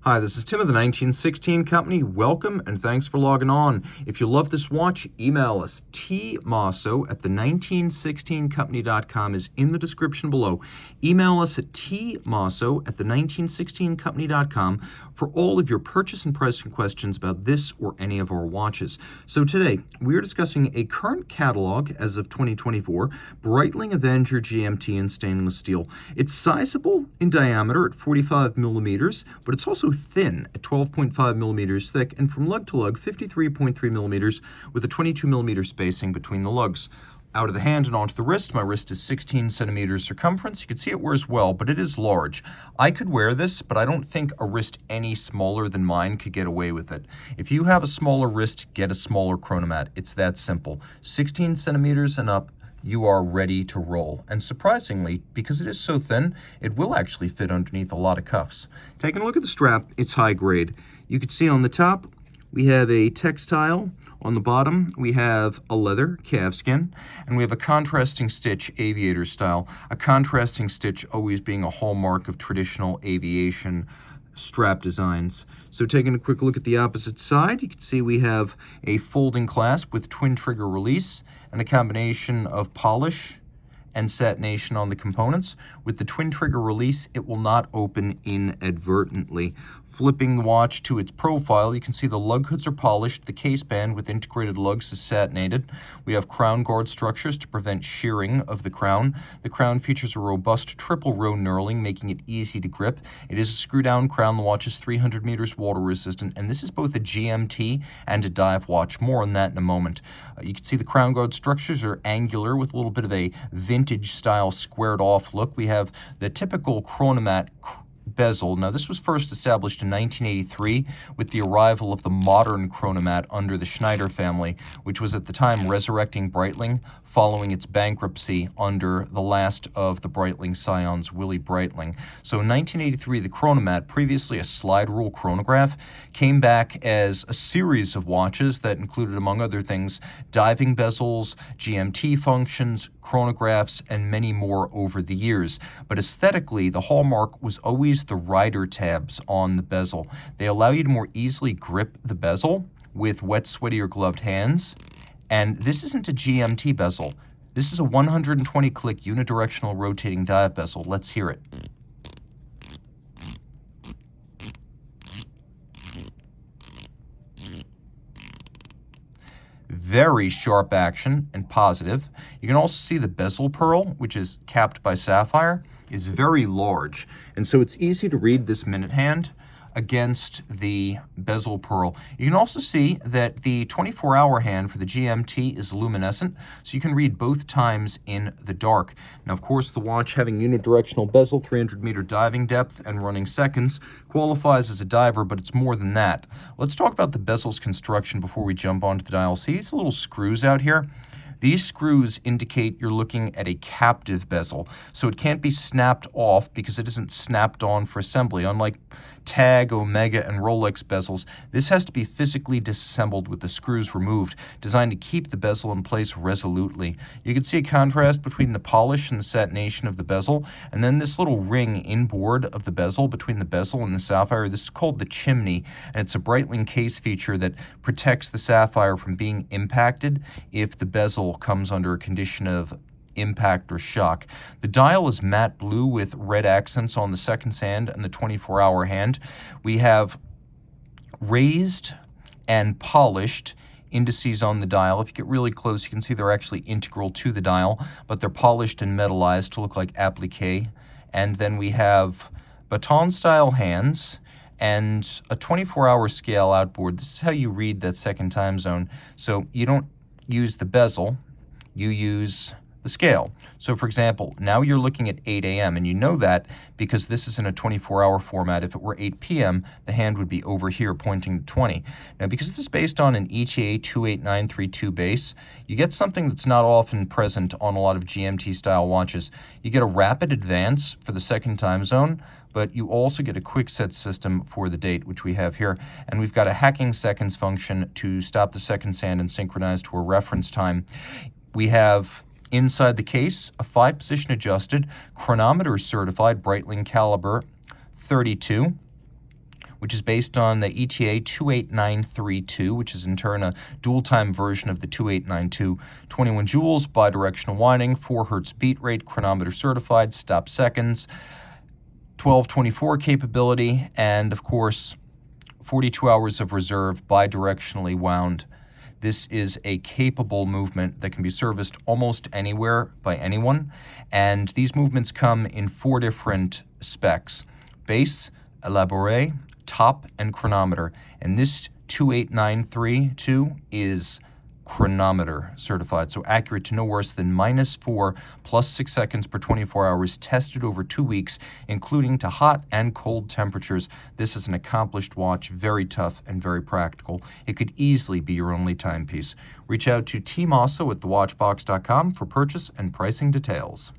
Hi, this is Tim of the 1916 Company. Welcome and thanks for logging on. If you love this watch, email us. Team Mosso at the1916company.com is in the description below. Email us at tmosso at the1916company.com for all of your purchase and pricing questions about this or any of our watches. So today, we are discussing a current catalog as of 2024, Breitling Avenger GMT in stainless steel. It's sizable in diameter at 45 millimeters, but it's also thin at 12.5 millimeters thick, and from lug to lug, 53.3 millimeters with a 22 millimeter spacing between the lugs. Out of the hand and onto the wrist, my wrist is 16 centimeters circumference. You can see it wears well, but it is large. I could wear this, but I don't think a wrist any smaller than mine could get away with it. If you have a smaller wrist, get a smaller chronomat. It's that simple. 16 centimeters and up, you are ready to roll. And surprisingly, because it is so thin, it will actually fit underneath a lot of cuffs. Taking a look at the strap, it's high grade. You can see on the top, we have a textile. On the bottom, we have a leather calfskin, and we have a contrasting stitch aviator style. A contrasting stitch always being a hallmark of traditional aviation strap designs. So taking a quick look at the opposite side, you can see we have a folding clasp with twin trigger release and a combination of polish and satination on the components. With the twin trigger release, it will not open inadvertently. Flipping the watch to its profile, you can see the lug hoods are polished, the case band with integrated lugs is satinated. We have crown guard structures to prevent shearing of the crown. The crown features a robust triple row knurling, making it easy to grip. It is a screw-down crown. The watch is 300 meters water resistant, and this is both a GMT and a dive watch. More on that in a moment. You can see the crown guard structures are angular with a little bit of a vintage style squared off look. We have the typical chronomat bezel. Now, this was first established in 1983 with the arrival of the modern chronomat under the Schneider family, which was at the time resurrecting Breitling following its bankruptcy under the last of the Breitling scions, Willy Breitling. So in 1983, the chronomat, previously a slide rule chronograph, came back as a series of watches that included, among other things, diving bezels, GMT functions, chronographs, and many more over the years. But aesthetically, the hallmark was always the rider tabs on the bezel. They allow you to more easily grip the bezel with wet, sweaty, or gloved hands. And this isn't a GMT bezel. This is a 120-click unidirectional rotating dive bezel. Let's hear it. Very sharp action and positive. You can also see the bezel pearl, which is capped by sapphire, is very large. And so it's easy to read this minute hand against the bezel pearl. You can also see that the 24-hour hand for the GMT is luminescent, so you can read both times in the dark. Now, of course, the watch having unidirectional bezel, 300-meter diving depth, and running seconds qualifies as a diver, but it's more than that. Let's talk about the bezel's construction before we jump onto the dial. See these little screws out here? These screws indicate you're looking at a captive bezel, so it can't be snapped off because it isn't snapped on for assembly. Unlike Tag, Omega, and Rolex bezels, this has to be physically disassembled with the screws removed, designed to keep the bezel in place resolutely. You can see a contrast between the polish and the satination of the bezel, and then this little ring inboard of the bezel between the bezel and the sapphire. This is called the chimney, and it's a Breitling case feature that protects the sapphire from being impacted if the bezel comes under a condition of impact or shock. The dial is matte blue with red accents on the seconds hand and the 24-hour hand. We have raised and polished indices on the dial. If you get really close, you can see they're actually integral to the dial, but they're polished and metallized to look like applique. And then we have baton-style hands and a 24-hour scale outboard. This is how you read that second time zone. So you don't use the bezel, you use the scale. So for example, now you're looking at 8 a.m. and you know that because this is in a 24-hour format. If it were 8 p.m., the hand would be over here pointing to 20. Now, because this is based on an ETA 28932 base, you get something that's not often present on a lot of GMT style watches. You get a rapid advance for the second time zone, but you also get a quick set system for the date, which we have here. And we've got a hacking seconds function to stop the seconds hand and synchronize to a reference time. We have inside the case a 5-position adjusted, chronometer certified Breitling caliber 32 which is based on the ETA 28932, which is in turn a dual-time version of the 2892. 21 joules, bidirectional winding, 4 hertz beat rate, chronometer certified, stop seconds, 1224 capability, and of course 42 hours of reserve, bidirectionally wound. This is a capable movement that can be serviced almost anywhere by anyone, and these movements come in 4 different specs: base, elaboré, top, and chronometer. And this 28932 is chronometer certified, so accurate to no worse than -4 plus 6 seconds per 24 hours, tested over 2 weeks, including to hot and cold temperatures. This is an accomplished watch, very tough and very practical. It could easily be your only timepiece. Reach out to Team Mosso at thewatchbox.com for purchase and pricing details.